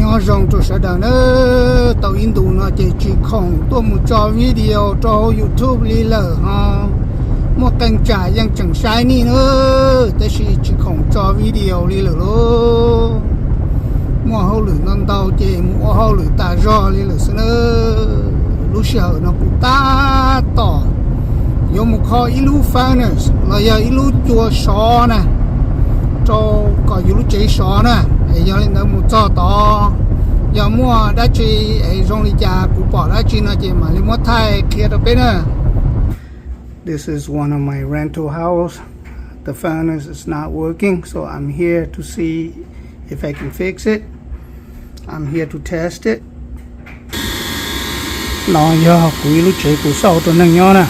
nhỏ rong cho sẽ đỡ nữa tàu Indo nó chỉ không tôi một cho video cho YouTube li lờ ha một kênh trả yang chẳng sai ni nữaแต่chỉ không cho video li lờ luôn mua hậu lử ngon tàu chỉ mua hậu lử ta do li lờ nữa lúc sau nó cũng ta tỏ有một kho ilu furnace là giờ ilu chua sò nè cho có ilu chế sò nè giờ lên đó một cho to giờ mua đã chỉ ấy trong đi cha cũng bỏ đã chỉ nó chỉ mà lên mua thay kia đó bên nè. This is one of my rental house. The furnace is not working, so I'm here to see if I can fix it. I'm here to test it. Nó giờ cũng ilu chế cũng sâu cho nên nhau nè.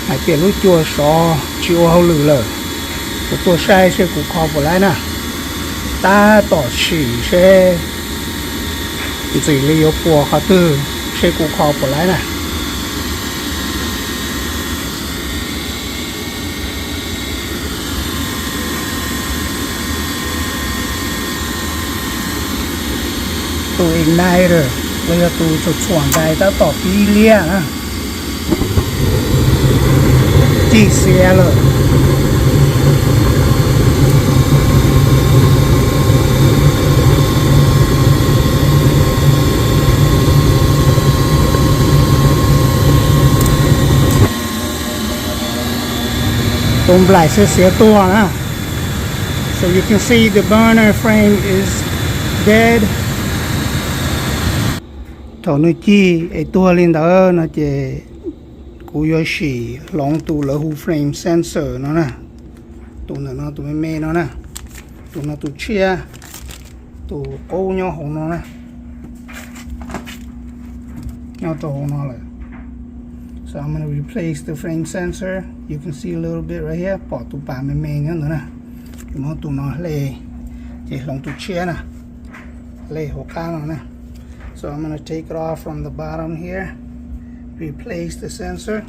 Hãy biết lúc chua sò chua hậu lử lờ của tôi sai sẽ cũng khó bỏ lại nè ta tỏ chỉ sẽ chỉ lý yếu của họ tư sẽ cũng khó bỏ lại nè tôi ignite rồi bây giờ tôi cho chuẩn đây ta tỏ tí lia nè chỉ xe rồi tôm lại sẽ xé to nè so you can see the burner frame is dead thầu nơi chi ấy tua lên đó nó chỉ cú yo xì long tu lỡ hu frame sensor nó nè tu nó tu mê nó nè tu nó tu chia tu ô nhau hồng nó nè nhau to hồng nó lại. So I'm going to replace the frame sensor. You can see a little bit right here. Bỏ tu bà mê mê nữa nè. Chúng nó tu nó lê chỉ long tu chia nè lê hồ ca nó nè. So I'm going to take it off from the bottom here. Replace the sensor.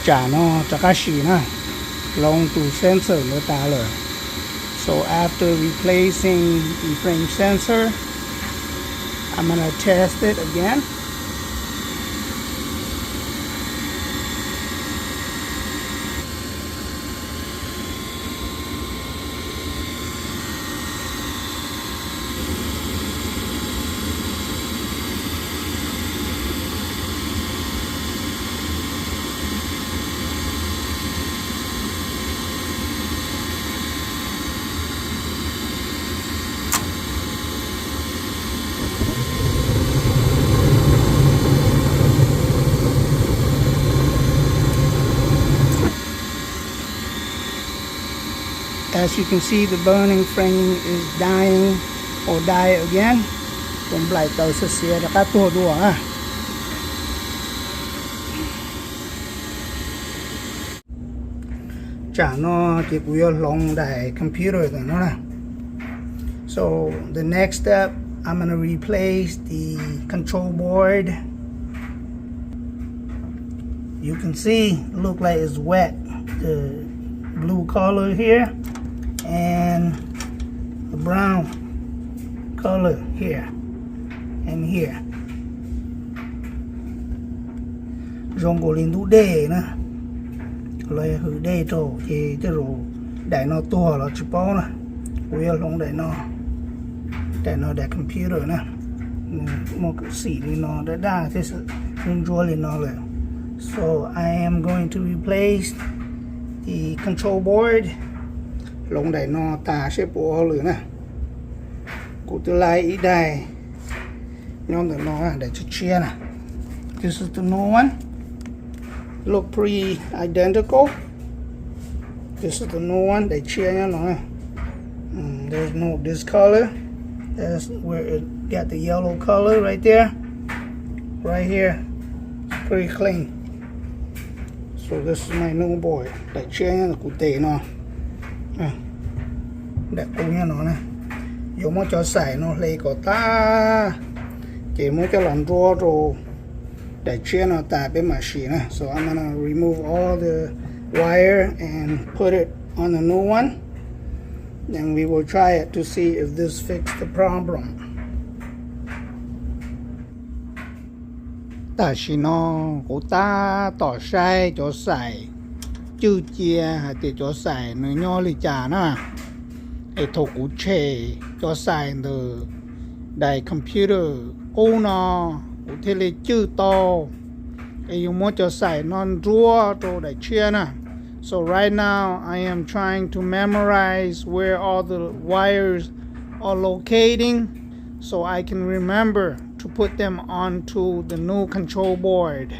Trả nó cho cá xì nè long tu sensor nó ta rồi. So after replacing the frame sensor, I'm gonna test it again. As you can see, the burning frame is dying or die again. Don't blight those here. The cat to do ah. Chả nó chỉ có long đại computer rồi nó nè. So the next step, I'm gonna replace the control board. You can see, look like it's wet. The blue color here. And the brown color here and here. Rong cổ lên đủ đề nè. Lấy hư đề trổ thì cái rổ đại nó to là chụp bao nè. Bây giờ long đại nó đại computer nè. Một cái xỉ thì nó đã đa thế sự control thì nó rồi. So I am going to replace the control board. Long đại nó ta sẽ bỏ lửa nè cụ tương lai ý đài nhóm từ nó để cho chia nè. This is the new one, look pretty identical. This is the new one để chia nhá nó. There's no this color, that's where it got the yellow color right there, right here. It's pretty clean. So this is my new board để chia nhá là cụ thể nó đẹp cũng như nó nè dùng mới cho xài nó lấy có ta chỉ mới cho làm rô rồi để chia nó tại bên machine nè. So I'm gonna remove all the wire and put it on the new one. Then we will try it to see if this fixed the problem. Ta chỉ nó của ta tỏ sai cho xài chữ chia hay thì cho xài nó nhỏ lì chả nè hệ thống của chế cho xài từ đại computer ô nó của thế là chữ to ấy dùng một cho xài non rùa cho đại chia nè. So right now I am trying to memorize where all the wires are locating so I can remember to put them onto the new control board.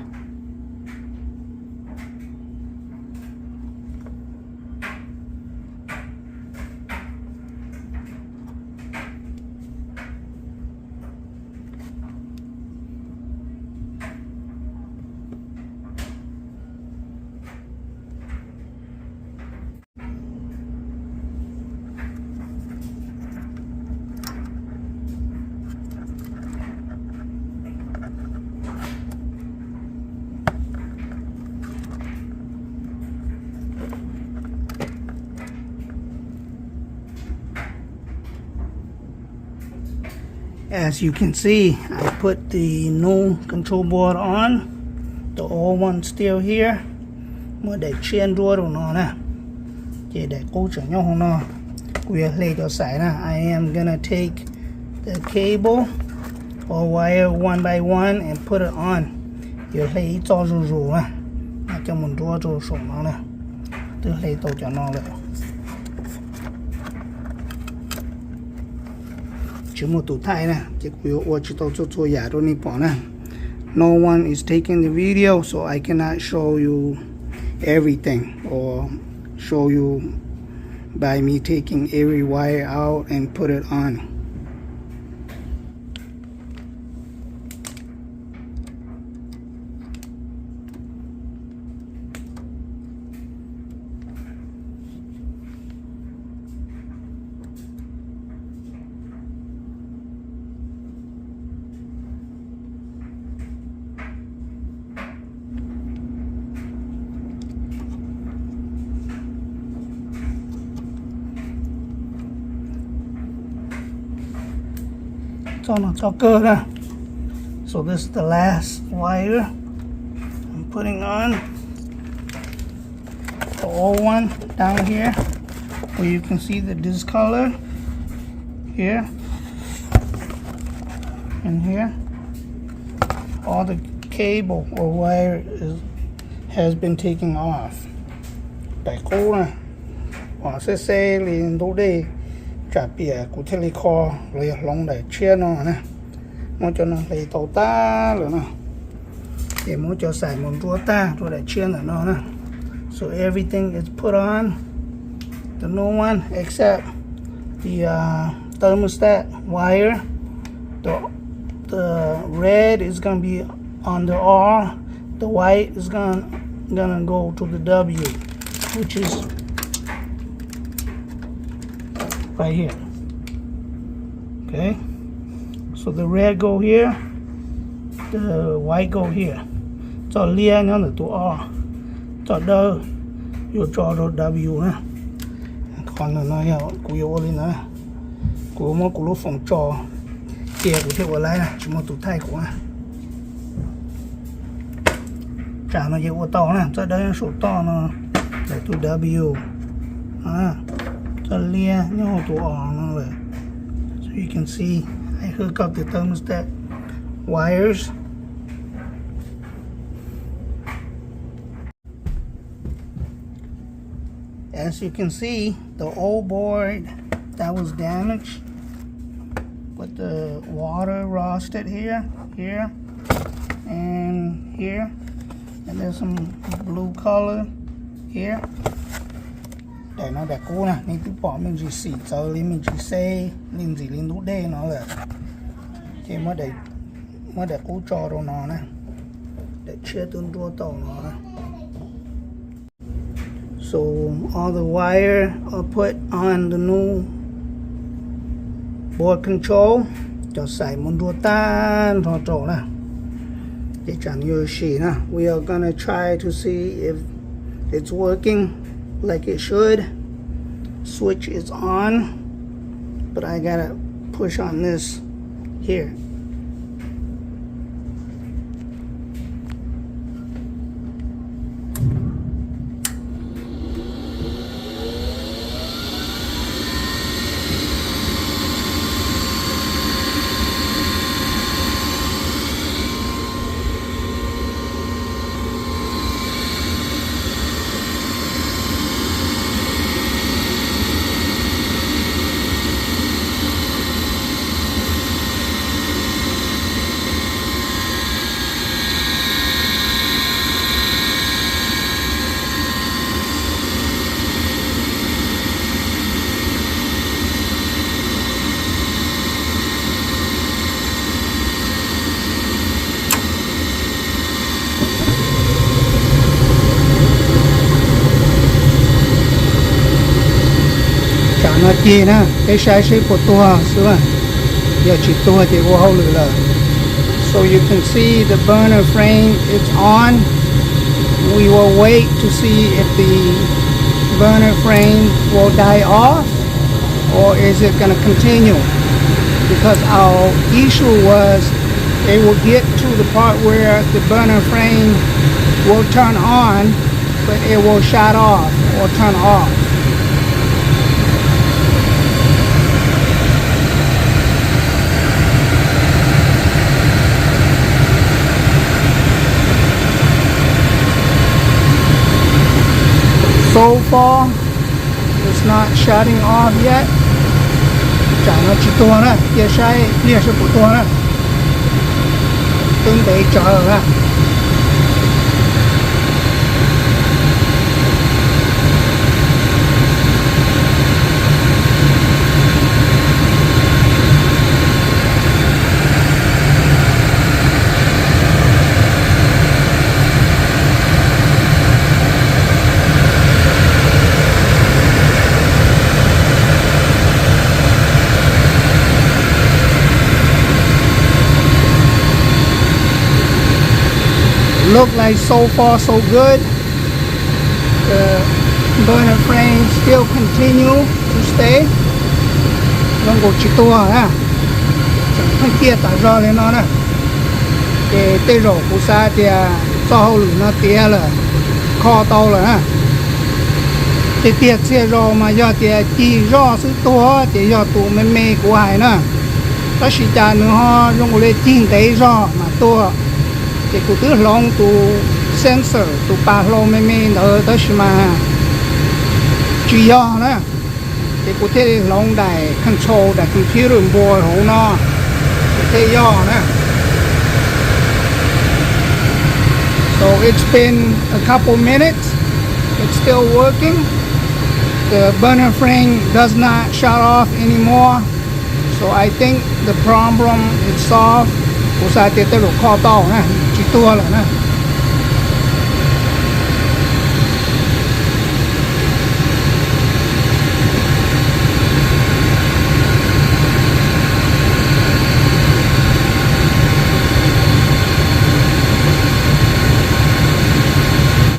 As you can see, I put the new control board on. The old one still here. Mới để chuyên đua đồ nó nè. Chỉ để cố trở nhau không nó. Quy lấy cho sải nè. I am gonna take the cable or wire one by one and put it on. Giờ lấy cho rù rù nè. Cho mình đua rù sổ nó nè. Tôi lấy tổ cho nó lại. Chỉ một tủ thay nè, chỉ có chỉ tao cho giả rồi nè bỏ nè. No one is taking the video, so I cannot show you everything or show you by me taking every wire out and put it on. Cho cơ nè. So this is the last wire I'm putting on. The old one down here where you can see the discolor here and here. All the cable or wire has been taken off. Tại cũ nè. Bỏ xe liền đủ đi. Trả bìa của thế lý kho lấy lông để chia nó nè. Muốn cho nó lấy tàu ta rồi nè. Để muốn cho xài một rùa ta rồi để chia nó nè. So everything is put on the new one except the thermostat wire. The red is gonna be on the R. The white is gonna go to the W, which is right here. Okay, so the red go here, the white go here. Cho lia nhau là tụ R, cho đơ vô cho đồ W nè. Còn là nó hiểu cụ yêu lên nữa. Cụ mua cụ lúc phòng trò kia cụ theo ở lại nè, chỉ một tụ thay của nè. Trả nó yêu to nè, cho đơ số to nó là tụ W. So you can see I hook up the thermostat wires. As you can see, the old board that was damaged with the water rusted here, and here, and there's some blue color here. Để nó đẹp cũ nè, nên cứ bỏ mình chỉ xỉ cho lên mình chỉ xe lên gì lên đủ đê nó là thì mới để cũ cho đồ nó nè, để chia tương đua tàu nó. So all the wire are put on the new board control. Cho xài một đua tan thọ trổ nè. Để chẳng như xỉ nè. We are gonna try to see if it's working like it should. switch is on, but I gotta push on this here. Nó chia nè, cái size của tua xưa, giờ chỉ tua thì có hậu lửa là. So you can see the burner frame is on. We will wait to see if the burner frame will die off or is it going to continue. Because our issue was it will get to the part where the burner frame will turn on, but it will shut off or turn off. So far, it's not shutting off yet. Chả nó chỉ tua nè, kia sai, kia sẽ của tua nè. Tương để chờ nè. Look like so far so good. The burner frame still continue to stay. Nó có chỉ tua ha. Chẳng kia tại do lên nó nè. Cái tê rổ của xa thì do hậu lửa nó tía là kho to rồi ha. Thì tiệt xe rổ mà do thì chỉ do sự tua thì do tụ mê mê của ai nữa. Đó chỉ chả nữa ho dùng có lê chín tế do mà tua. Thì cụ tứ lòng tụ sensor tụ ba lô mê mê ở đó mà chỉ do nữa thì cụ thể lòng đài control đài computer board hổ nó thế do nữa. So it's been a couple minutes, it's still working. The burner frame does not shut off anymore, so I think the problem is solved. Của xa tiết tới độ kho to nè, chỉ tua là nè.